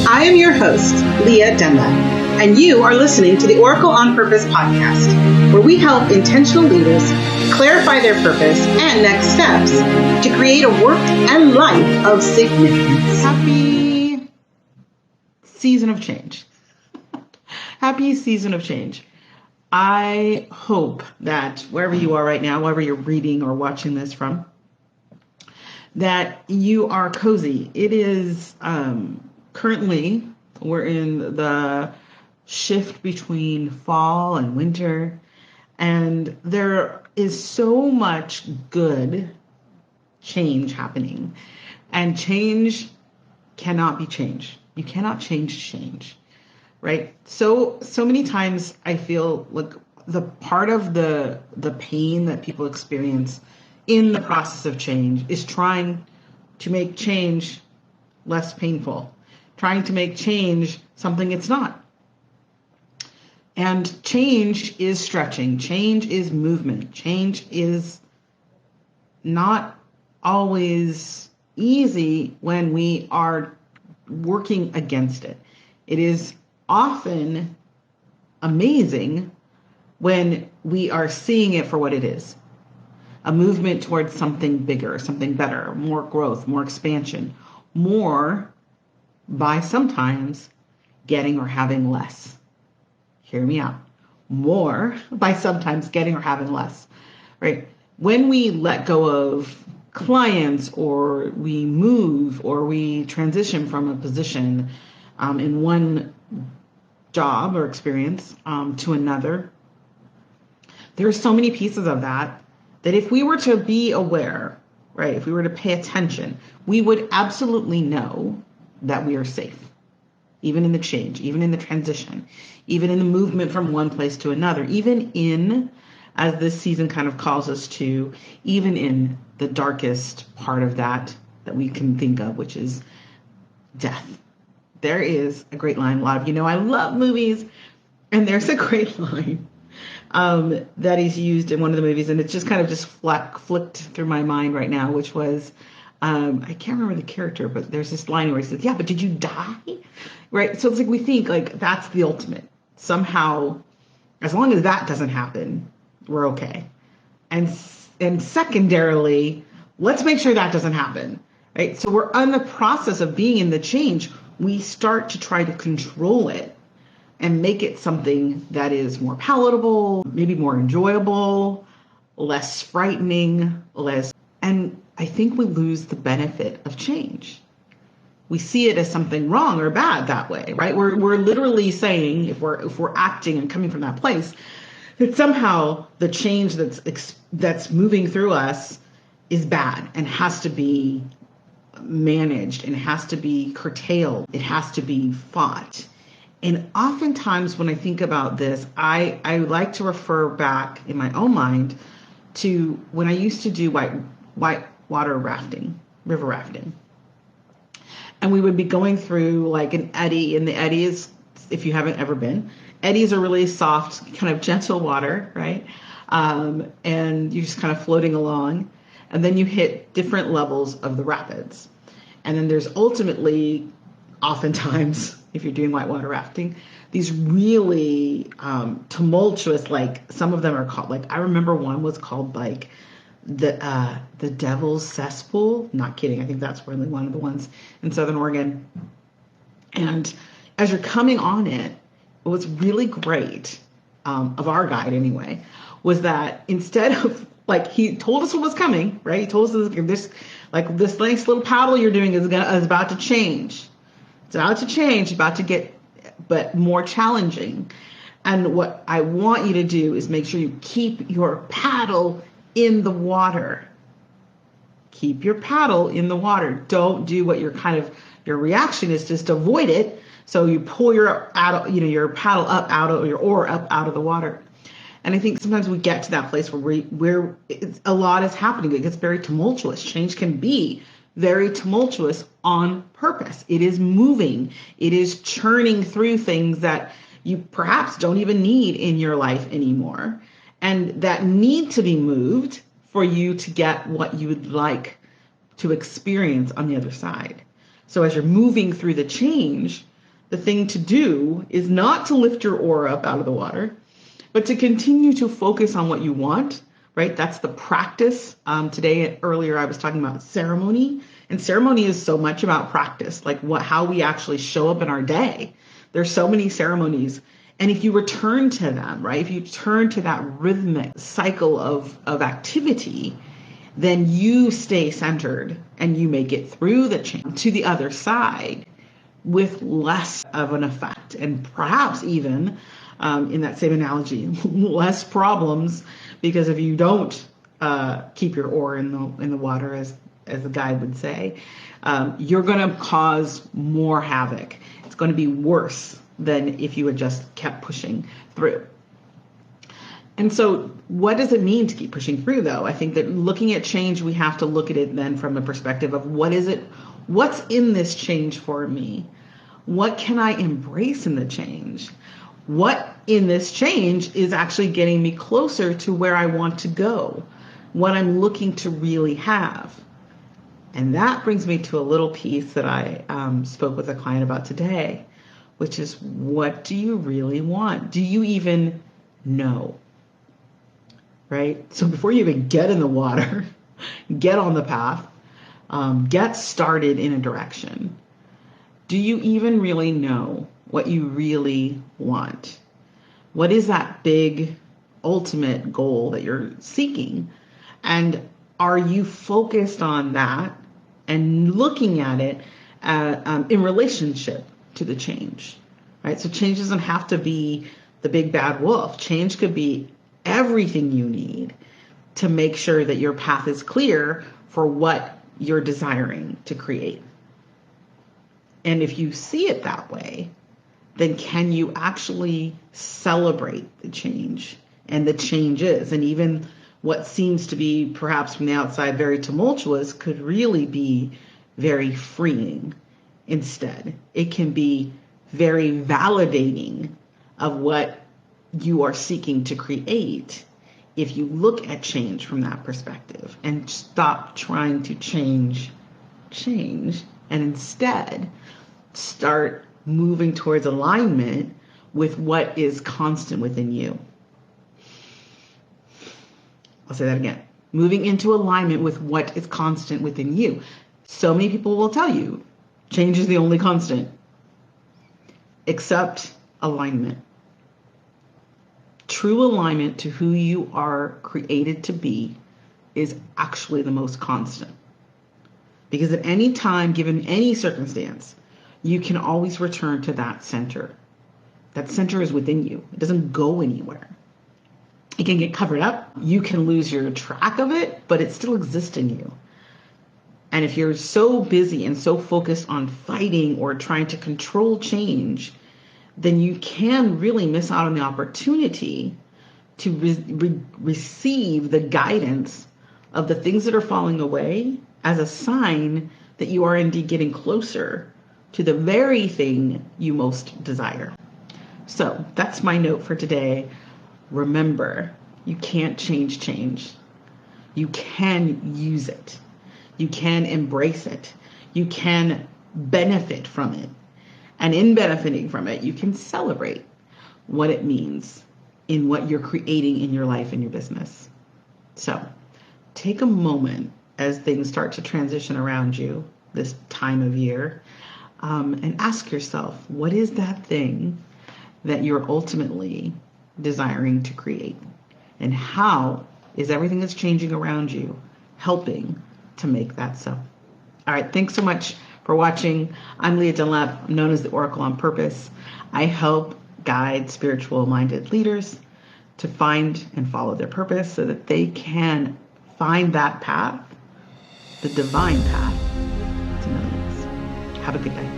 I am your host, Leah Demba, and you are listening to the Oracle on Purpose podcast, where we help intentional leaders clarify their purpose and next steps to create a work and life of significance. Happy season of change. Happy season of change. I hope that wherever you are right now, wherever you're reading or watching this from, that you are cozy. It is currently, we're in the shift between fall and winter, and there is so much good change happening, and change cannot be changed. You cannot change, right? So many times I feel like the part of the pain that people experience in the process of change is trying to make change less painful, trying to make change something it's not. And change is stretching, change is movement, change is not always easy when we are working against it. It is often amazing when we are seeing it for what it is. A movement towards something bigger, something better, more growth, more expansion, more by sometimes getting or having less. Hear me out. More by sometimes getting or having less, right? When we let go of clients, or we move, or we transition from a position in one job or experience to another, there are so many pieces of that if we were to be aware, right, if we were to pay attention, we would absolutely know that we are safe, even in the change, even in the transition, even in the movement from one place to another, even in, as this season kind of calls us to, even in the darkest part of that we can think of, which is death. There is a great line. A lot of you know I love movies, and there's a great line that is used in one of the movies, and it's just kind of just flicked through my mind right now, which was, I can't remember the character, but there's this line where he says, yeah, but did you die? Right? So it's like we think like that's the ultimate. Somehow, as long as that doesn't happen, we're okay. And secondarily, let's make sure that doesn't happen, right? So we're in the process of being in the change. We start to try to control it and make it something that is more palatable, maybe more enjoyable, less frightening, and I think we lose the benefit of change. We see it as something wrong or bad that way, right? We're literally saying, if we're acting and coming from that place, that somehow the change that's moving through us is bad and has to be managed, and it has to be curtailed. It has to be fought. And oftentimes when I think about this, I like to refer back in my own mind to when I used to do white water rafting, river rafting. And we would be going through like an eddy, and the eddy is, if you haven't ever been, eddies are really soft, kind of gentle water, right? And you're just kind of floating along, and then you hit different levels of the rapids. And then there's ultimately, oftentimes, if you're doing whitewater rafting, these really tumultuous, like some of them are called, like I remember one was called like the Devil's Cesspool. Not kidding. I think that's really one of the ones in Southern Oregon. And as you're coming on it, what was really great of our guide anyway, was that instead of like, he told us what was coming, right? He told us this nice little paddle you're doing is about to change. It's about to change, about to get but more challenging. And what I want you to do is make sure you keep your paddle in the water. Keep your paddle in the water. Don't do what your reaction is, just avoid it. So you pull your paddle up out of your oar up out of the water. And I think sometimes we get to that place where a lot is happening. It gets very tumultuous. Change can be very tumultuous on purpose. It is moving. It is churning through things that you perhaps don't even need in your life anymore, and that need to be moved for you to get what you would like to experience on the other side. So as you're moving through the change, the thing to do is not to lift your oar up out of the water, but to continue to focus on what you want, right? That's the practice. Earlier I was talking about ceremony, and ceremony is so much about practice, like how we actually show up in our day. There's so many ceremonies. And if you return to them, right? If you turn to that rhythmic cycle of activity, then you stay centered and you make it through the change to the other side with less of an effect, and perhaps even in that same analogy, less problems, because if you don't keep your oar in the water, as the guide would say, you're going to cause more havoc. It's going to be worse than if you had just kept pushing through. And so what does it mean to keep pushing through, though? I think that looking at change, we have to look at it then from a perspective of what's in this change for me? What can I embrace in the change? What in this change is actually getting me closer to where I want to go? What I'm looking to really have? And that brings me to a little piece that I spoke with a client about today, which is, what do you really want? Do you even know? Right? So before you even get in the water, get on the path, get started in a direction, do you even really know what you really want? What is that big ultimate goal that you're seeking? And are you focused on that and looking at it in relationship to the change, right? So change doesn't have to be the big bad wolf. Change could be everything you need to make sure that your path is clear for what you're desiring to create. And if you see it that way, then can you actually celebrate the change and the changes? And even what seems to be perhaps from the outside very tumultuous could really be very freeing instead. It can be very validating of what you are seeking to create if you look at change from that perspective and stop trying to change, and instead start moving towards alignment with what is constant within you. I'll say that again. Moving into alignment with what is constant within you. So many people will tell you change is the only constant, except alignment. True alignment to who you are created to be is actually the most constant. Because at any time, given any circumstance, you can always return to that center. That center is within you. It doesn't go anywhere. It can get covered up. You can lose your track of it, but it still exists in you. And if you're so busy and so focused on fighting or trying to control change, then you can really miss out on the opportunity to receive the guidance of the things that are falling away as a sign that you are indeed getting closer to the very thing you most desire. So that's my note for today. Remember, you can't change. You can use it. You can embrace it. You can benefit from it. And in benefiting from it, you can celebrate what it means in what you're creating in your life and your business. So take a moment as things start to transition around you this time of year, and ask yourself, what is that thing that you're ultimately desiring to create? And how is everything that's changing around you helping to make that so? All right, thanks so much for watching. I'm Leah Dunlap. I'm known as the Oracle on Purpose. I help guide spiritual-minded leaders to find and follow their purpose so that they can find that path, the divine path to millions. Have a good day.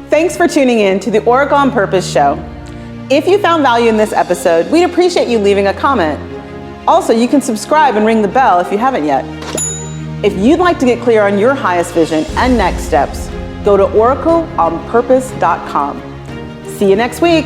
Thanks for tuning in to the Oracle on Purpose show. If you found value in this episode, we'd appreciate you leaving a comment. Also, you can subscribe and ring the bell if you haven't yet. If you'd like to get clear on your highest vision and next steps, go to oracleonpurpose.com. See you next week.